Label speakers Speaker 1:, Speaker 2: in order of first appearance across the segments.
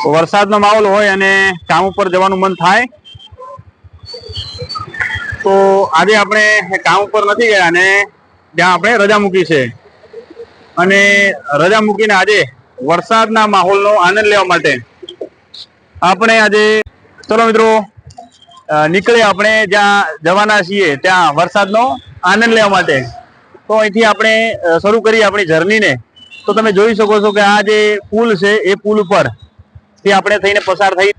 Speaker 1: વરસાદનો માહોલ હોય અને કામ ઉપર જવાનું મન થાય તો આજે આપણે કામ ઉપર નથી ગયા અને ત્યાં આપણે રજા મૂકી છે અને રજા મૂકીને આજે વરસાદના માહોલનો આનંદ લેવા માટે આપણે આજે ચલો મિત્રો નીકળીએ આપણે જ્યાં જવાના છીએ ત્યાં વરસાદનો આનંદ લેવા માટે। તો અહીંથી આપણે શરૂ કરીએ આપણી જર્નીને। તો તમે જોઈ શકો છો કે આ જે પુલ છે એ પુલ ઉપર થી આપણે થઈને પસાર થઈ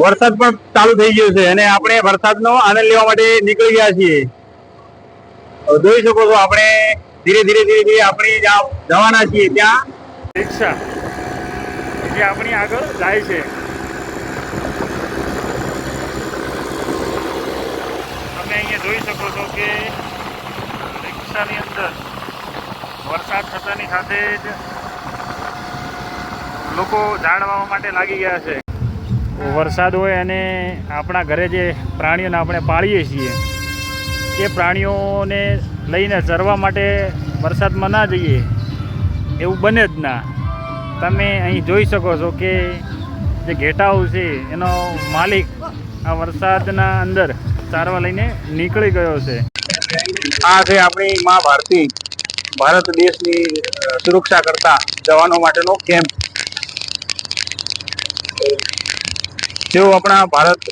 Speaker 1: વરસાદ પણ ચાલુ થઈ ગયો છે અને આપણે વરસાદનો આનંદ લેવા માટે નીકળી ગયા છીએ। જોઈ શકો છો આપણે ધીરે ધીરે આપણે જ્યાં જવાના છીએ ત્યાં રિક્ષા જે આપણી આગળ જાય છે। તમે અહીંયા જોઈ શકો છો કે રિક્ષાની અંદર વરસાદ થતાની સાથે જ લોકો ઝાડ વાવવા માટે લાગી ગયા છે। વરસાદ હોય અને આપણા ઘરે જે પ્રાણીઓને આપણે પાળીએ છીએ એ પ્રાણીઓને લઈને ચરવા માટે વરસાદમાં ના જઈએ એવું બને જ ના। તમે અહીં જોઈ શકો છો કે જે ઘેટાઓ છે એનો માલિક આ વરસાદના અંદર ચારવા લઈને નીકળી ગયો છે। આ છે આપણી મા ભારતી ભારત દેશની સુરક્ષા કરતા જવાનો માટેનો કેમ્પ। જેઓ આપણા ભારત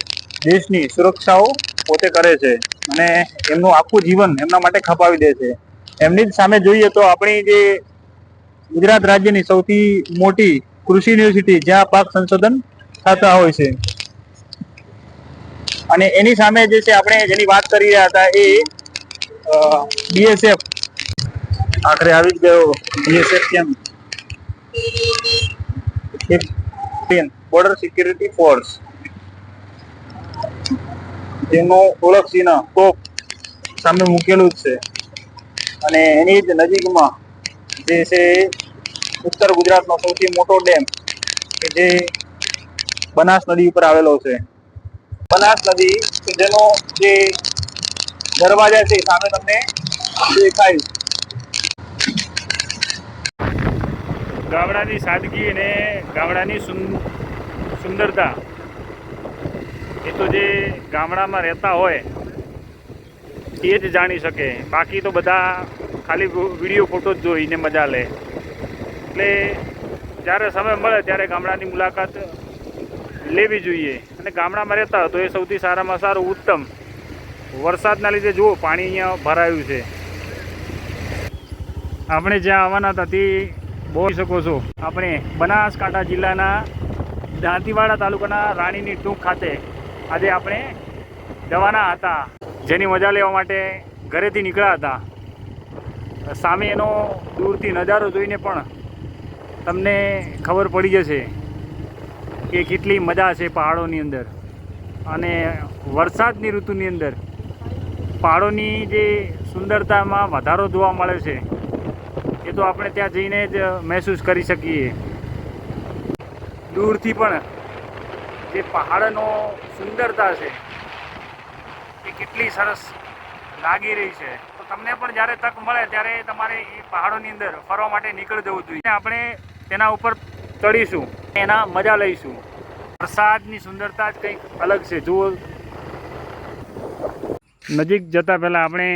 Speaker 1: દેશની સુરક્ષાઓ પોતે કરે છે અને એમનું આખું જીવન એમના માટે ખપાવી દે છે। એમની જ સામે જોઈએ તો આપણી જે ગુજરાત રાજ્યની સૌથી મોટી કૃષિ યુનિવર્સિટી જ્યાં પાક સંશોધન થતા હોય છે અને એની સામે જે છે આપણે જેની વાત કરી રહ્યા હતા એ બીએસએફ આખરે આવી જ ગયો। બીએસએફ કેમ બોર્ડર સિક્યુરિટી ફોર્સ જેનું ઓળખ ચિહ્ન તોપ સામે મૂકેલું જ છે અને એની જ નજીકમાં જે છે ઉત્તર ગુજરાતનો સૌથી મોટો ડેમ કે જે બનાસ નદી ઉપર આવેલો છે। બનાસ નદી જેનો જે દરવાજા છે સામે તમને દેખાય। ગામડાની સાદગી અને ગામડાની સુંદરતા એ તો જે ગામડામાં રહેતા હોય એ જ જાણી શકે। બાકી તો બધા ખાલી વિડીયો ફોટો જ જોઈને મજા લે। એટલે જ્યારે સમય મળે ત્યારે ગામડાની મુલાકાત લેવી જોઈએ અને ગામડામાં રહેતા હોય તો એ સૌથી સારામાં સારું ઉત્તમ। વરસાદના લીધે જુઓ પાણી અહીંયા ભરાયું છે। આપણે જ્યાં આવવાના હતા તે જોઈ શકો છો આપણે બનાસકાંઠા જિલ્લાના દાંતીવાડા તાલુકાના રાણીની ટૂંક ખાતે આજે આપણે જવાના હતા જેની મજા લેવા માટે ઘરેથી નીકળ્યા હતા। સામે એનો દૂરથી નજારો જોઈને પણ તમને ખબર પડી જશે કે કેટલી મજા છે પહાડોની અંદર અને વરસાદની ઋતુની અંદર પહાડોની જે સુંદરતામાં વધારો જોવા મળે છે એ તો આપણે ત્યાં જઈને જ મહેસૂસ કરી શકીએ। દૂરથી પણ જે પહાડનો સુંદરતા છે એ કેટલી સરસ લાગી રહી છે। તો તમને પણ જ્યારે તક મળે ત્યારે તમારે એ પહાડોની અંદર ફરવા માટે નીકળી જવું જોઈએ। આપણે તેના ઉપર ચડીશું એના મજા લઈશું। વરસાદની સુંદરતા જ કંઈક અલગ છે। જુઓ નજીક જતાં પહેલાં આપણે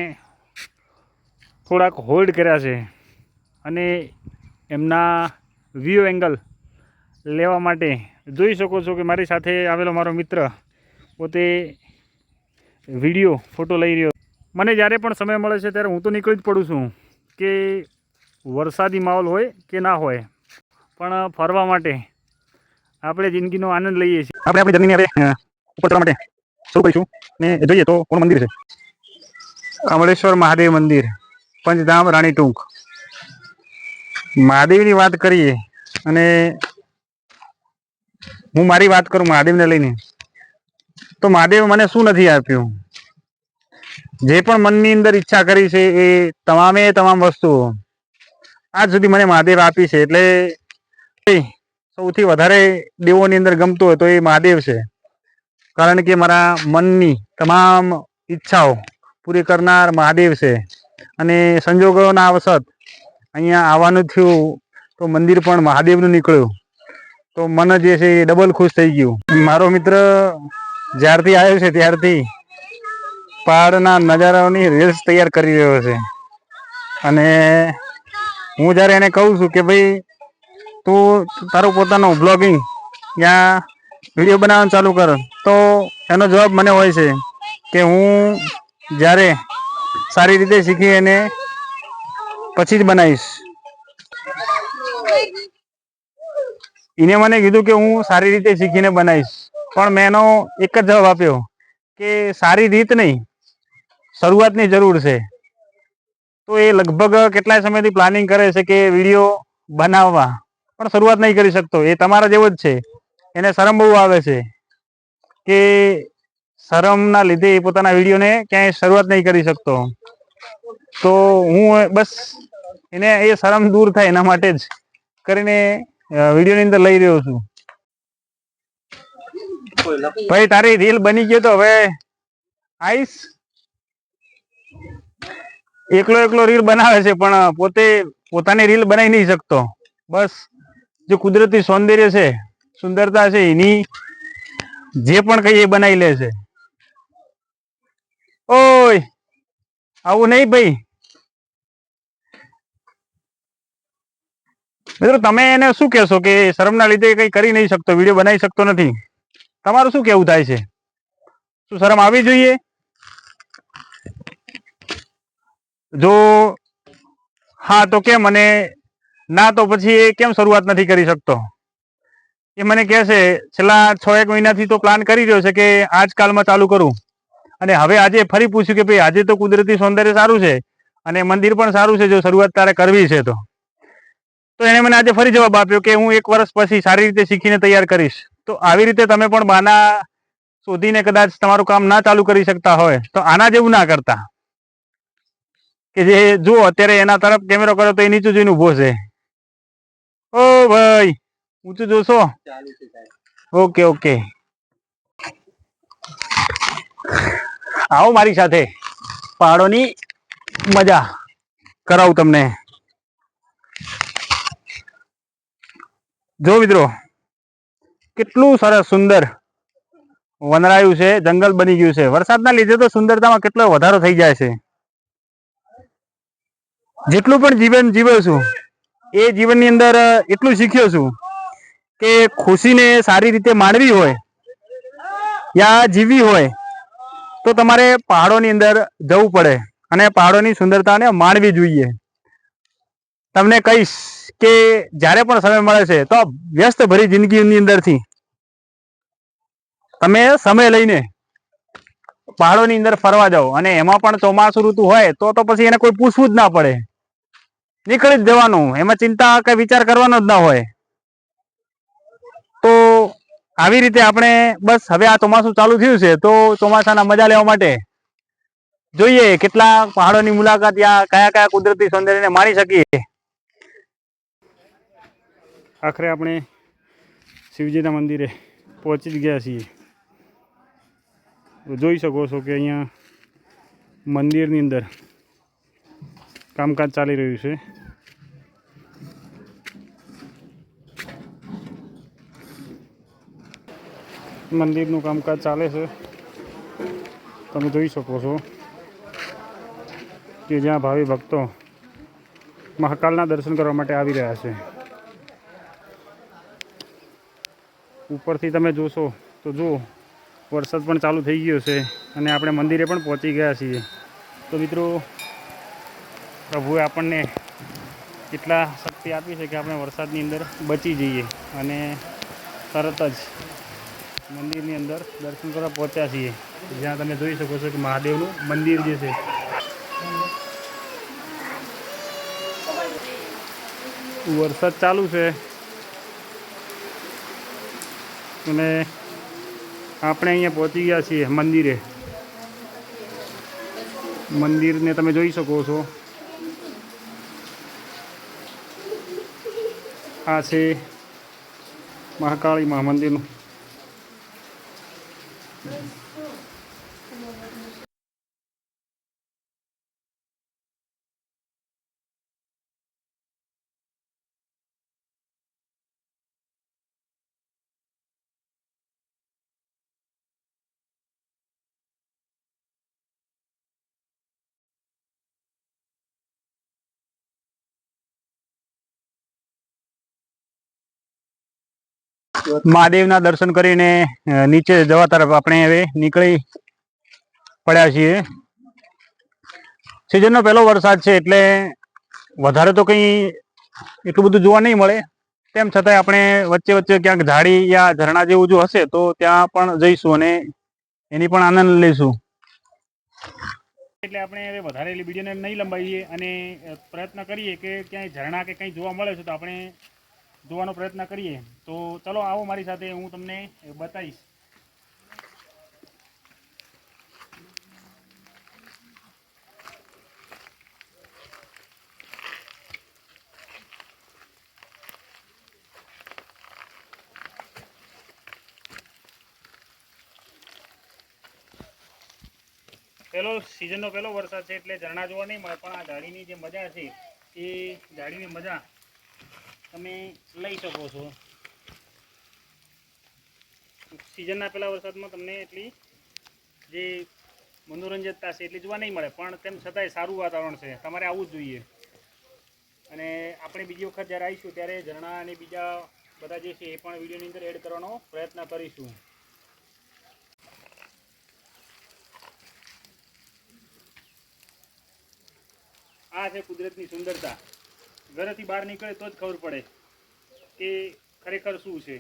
Speaker 1: થોડાક હોલ્ડ કર્યા છે અને એમના વ્યૂ એંગલ લેવા માટે જોઈ શકો છો કે મારી સાથે આવેલો મારો મિત્ર પોતે વિડીયો ફોટો લઈ રહ્યો। મને જ્યારે પણ સમય મળે છે ત્યારે હું તો નીકળી જ પડું છું કે વરસાદી માહોલ હોય કે ના હોય પણ ફરવા માટે આપણે જિંદગીનો આનંદ લઈએ છીએ। આપણે આપણી જર્નીને હવે ઉપર ચડવા માટે શરૂ કરીશું ને જોઈએ તો કોણ મંદિર છે કમળેશ્વર મહાદેવ મંદિર પંચધામ રાણી ટૂંક। મહાદેવની વાત કરીએ અને હું મારી વાત કરું મહાદેવને લઈને તો મહાદેવ મને શું નથી આપ્યું। જે પણ મનની અંદર ઈચ્છા કરી છે એ તમામ વસ્તુઓ આજ સુધી મને મહાદેવ આપી છે। એટલે સૌથી વધારે દેવોની અંદર ગમતો હોય તો એ મહાદેવ છે। કારણ કે મારા મનની તમામ ઈચ્છાઓ પૂરી કરનાર મહાદેવ છે અને સંજોગોના અવસર અહીંયા આવવાનું થયું તો મંદિર પણ મહાદેવનું નીકળ્યું। તો મને જે છે એ ડબલ ખુશ થઈ ગયું. મારો મિત્ર જ્યારથી આવ્યો છે ત્યારથી પહાડના નજારાઓની રીલ્સ તૈયાર કરી રહ્યો છે. અને હું જ્યારે એને કહું છું કે ભાઈ તું તારું પોતાનું બ્લોગિંગ યા વિડીયો બનાવવાનું ચાલુ કર, તો એનો જવાબ મને હોય છે કે હું જ્યારે સારી રીતે શીખી અને પછી જ બનાવીશ. એને મને કીધું કે હું સારી રીતે શીખીને બનાવીશ, પણ મેં એનો એક જ જવાબ આપ્યો કે સારી રીત નહીં, શરૂઆતની જરૂર છે. તો એ લગભગ કેટલાય સમયથી પ્લાનિંગ કરે છે કે વિડીયો બનાવવા, પણ શરૂઆત નહીં કરી શકતો. એ તમારા જેવો જ છે, એને શરમ બહુ આવે છે કે શરમના લીધે એ પોતાના વિડીયોને ક્યાંય શરૂઆત નહીં કરી શકતો. તો હું બસ એને એ શરમ દૂર થાય એના માટે જ કરીને વિડીયોની અંદર લઈ રહ્યો છું. ભાઈ તારી રીલ બની ગયો તો હવે આઈશ. એકલો એકલો રીલ બનાવે છે પણ પોતે પોતાની રીલ બનાવી નહીં શકતો. બસ જે કુદરતી સૌંદર્ય છે, સુંદરતા છે, એની જે પણ કઈ એ બનાવી લે છે. ઓય આવું નહીં ભાઈ. મિત્રો તમે એને શું કહેશો કે શરમના લીધે કઈ કરી નહીં શકતો, વિડીયો બનાવી શકતો નથી? તમારું શું કેવું થાય છે? શું શરમ આવી જોઈએ? જો હા તો કેમ, અને ના તો પછી એ કેમ શરૂઆત નથી કરી શકતો? એ મને કહે છે છેલ્લા 6-1 મહિનાથી તો પ્લાન કરી રહ્યો છે કે આજકાલમાં ચાલુ કરું, અને હવે આજે ફરી પૂછ્યું કે ભાઈ આજે તો કુદરતી સૌંદર્ય સારું છે અને મંદિર પણ સારું છે, જો શરૂઆત તારે કરવી છે તો એને મને આજે ફરી જવાબ આપ્યો કે હું 1 વર્ષ પછી સારી રીતે શીખીને તૈયાર કરીશ. તો આવી રીતે તમે પણ બાના શોધીને કદાચ તમારું કામ ના ચાલુ કરી શકતા હોય તો આના જેવું ના કરતા કે જે જો અત્યારે એના તરફ કેમેરો કર્યો તો એ નીચું જોઈને ઊભો છે. ઓ ભાઈ ઊંચું જોશો? ઓકે ઓકે, આવો મારી સાથે, પહાડોની મજા કરાવું તમને. જો મિત્રો કેટલું સરસ સુંદર વનરાયું છે, જંગલ બની ગયું છે. વરસાદના લીધે તો સુંદરતામાં કેટલો વધારો થઈ જાય છે. જેટલું પણ જીવન જીવ્યો છું એ જીવનની અંદર એટલું શીખ્યો છું કે ખુશીને સારી રીતે માણવી હોય યા જીવવી હોય તો તમારે પહાડોની અંદર જવું પડે અને પહાડોની સુંદરતાને માણવી જોઈએ. તમને કહીશ કે જ્યારે પણ સમય મળે છે તો વ્યસ્ત ભરી જિંદગીની અંદરથી તમે સમય લઈને પહાડોની અંદર ફરવા જાઓ, અને એમાં પણ ચોમાસું ઋતુ હોય તો પછી એને કોઈ પૂછવું જ ના પડે, નીકળી જ જવાનું, એમાં ચિંતા કે વિચાર કરવાનો જ ના હોય. તો આવી રીતે આપણે બસ હવે આ ચોમાસું ચાલુ થયું છે તો ચોમાસાના મજા લેવા માટે જોઈએ કેટલા પહાડોની મુલાકાત યા કયા કયા કુદરતી સૌંદર્યને માણી શકીએ. આખરે આપણે શિવજીના મંદિરે પહોંચી જ ગયા છીએ. જોઈ શકો છો કે અહીંયા મંદિરની અંદર કામકાજ ચાલી રહ્યું છે. મંદિરનું કામકાજ ચાલે છે, તમે જોઈ શકો છો કે જ્યાં ભાવિ ભક્તો મહાકાલના દર્શન કરવા માટે આવી રહ્યા છે. ઉપરથી તમે જોશો તો જુઓ વરસાદ પણ ચાલુ થઈ ગયો છે અને આપણે મંદિરે પણ પહોંચી ગયા છીએ. તો મિત્રો પ્રભુએ આપણને એટલા શક્તિ આપી છે કે આપણે વરસાદની અંદર બચી જઈએ અને તરત જ મંદિરની અંદર દર્શન કરવા પહોંચ્યા છીએ, જ્યાં તમે જોઈ શકો છો કે મહાદેવનું મંદિર જે છે વરસાદ ચાલુ છે અને આપણે અહીંયા પહોંચી ગયા છીએ મંદિરે. મંદિરને તમે જોઈ શકો છો, આ છે મહાકાળી મા મંદિરનું મહાદેવના દર્શન કરીને નીચે જવા તરફ આપણે હવે નીકળી પડ્યા છીએ. સિઝનનો પહેલો વરસાદ છે એટલે વધારે તો કંઈ એટલું બધું જોવા નહીં મળે. તેમ છતાંય આપણે વચ્ચે વચ્ચે ક્યાંક ઝાડી યા ઝરણા જેવું જો હશે તો ત્યાં પણ જઈશું અને એની પણ આનંદ લઈશું. એટલે આપણે હવે વધારે વિડીયોને નહીં લંબાવીએ અને પ્રયત્ન કરીએ કે ક્યાંય ઝરણા કે કંઈ જોવા મળે છે તો આપણે જોવાનો પ્રયત્ન કરીએ. તો ચલો આવો મારી સાથે, હું તમને બતાવીશ. સિઝનનો પહેલો વરસાદ છે એટલે ઝરણા જોવા નહીં મળે, પણ આ ઝાડીની જે મજા છે એ ઝાડીની મજા તમે લઈ શકો છો. સિઝનના પહેલા વરસાદમાં તમને એટલી જે મનોરંજકતા છે એટલી જોવા નહીં મળે, પણ તેમ છતાંય સારું વાતાવરણ છે, તમારે આવવું જ જોઈએ. અને આપણે બીજી વખત જ્યારે આવીશું ત્યારે ઝરણા અને બીજા બધા જે છે એ પણ વિડીયોની અંદર એડ કરવાનો પ્રયત્ન કરીશું. આ છે કુદરતની સુંદરતા. ઘરેથી બહાર નીકળે તો જ ખબર પડે કે ખરેખર શું છે.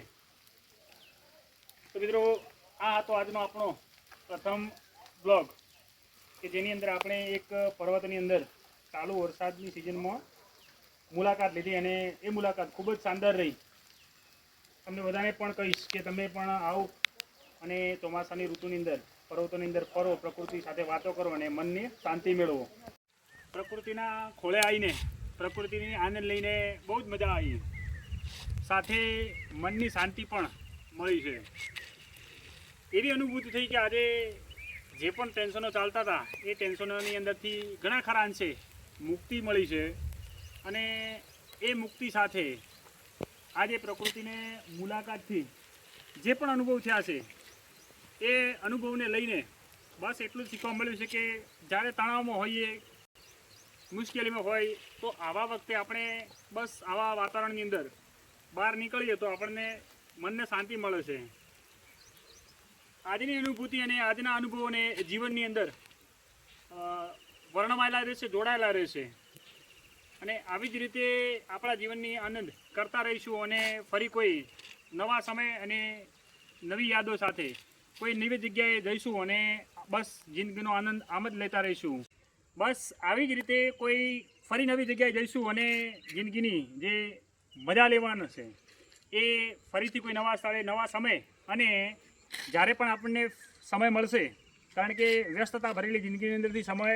Speaker 1: તો મિત્રો, આ હતો આજનો આપણો પ્રથમ બ્લોગ કે જેની અંદર આપણે એક પર્વતની અંદર ચાલુ વરસાદની સિઝનમાં મુલાકાત લીધી અને એ મુલાકાત ખૂબ જ શાનદાર રહી. તમને બધાને પણ કહીશ કે તમે પણ આવો અને ચોમાસાની ઋતુની અંદર પર્વતોની અંદર ફરો, પ્રકૃતિ સાથે વાતો કરો અને મનને શાંતિ મેળવો. પ્રકૃતિના ખોળે આવીને પ્રકૃતિની આનંદ લઈને બહુ જ મજા આવી, સાથે મનની શાંતિ પણ મળી છે. એવી અનુભૂતિ થઈ કે આજે જે પણ ટેન્શનો ચાલતા હતા એ ટેન્શનોની અંદરથી ઘણા ખરા અંશે મુક્તિ મળી છે. અને એ મુક્તિ સાથે આજે પ્રકૃતિને મુલાકાતથી જે પણ અનુભવ થયા છે એ અનુભવને લઈને બસ એટલું જ શીખવા મળ્યું છે કે જ્યારે તણાવમાં હોઈએ, મુશ્કેલીમાં હોય તો આવા વખતે આપણે બસ આવા વાતાવરણની અંદર બહાર નીકળીએ તો આપણને મનને શાંતિ મળે છે. આજની અનુભૂતિ અને આજના અનુભવોને જીવનની અંદર વર્ણવાયેલા રહેશે, જોડાયેલા રહેશે. અને આવી જ રીતે આપણા જીવનની આનંદ કરતા રહીશું અને ફરી કોઈ નવા સમય અને નવી યાદો સાથે કોઈ નવી જગ્યાએ જઈશું અને બસ જિંદગીનો આનંદ આમ જ લેતા રહીશું. બસ આવી જ રીતે કોઈ ફરી નવી જગ્યાએ જઈશું અને જિંદગીની જે મજા લેવાનો છે એ ફરીથી કોઈ નવા સ્થળે, નવા સમય અને જ્યારે પણ આપણને સમય મળશે, કારણ કે વ્યસ્તતા ભરેલી જિંદગીની અંદરથી સમય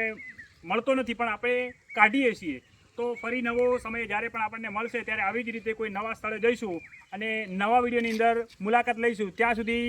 Speaker 1: મળતો નથી, પણ આપણે કાઢીએ છીએ. તો ફરી નવો સમય જ્યારે પણ આપણને મળશે ત્યારે આવી જ રીતે કોઈ નવા સ્થળે જઈશું અને નવા વિડીયોની અંદર મુલાકાત લઈશું. ત્યાં સુધી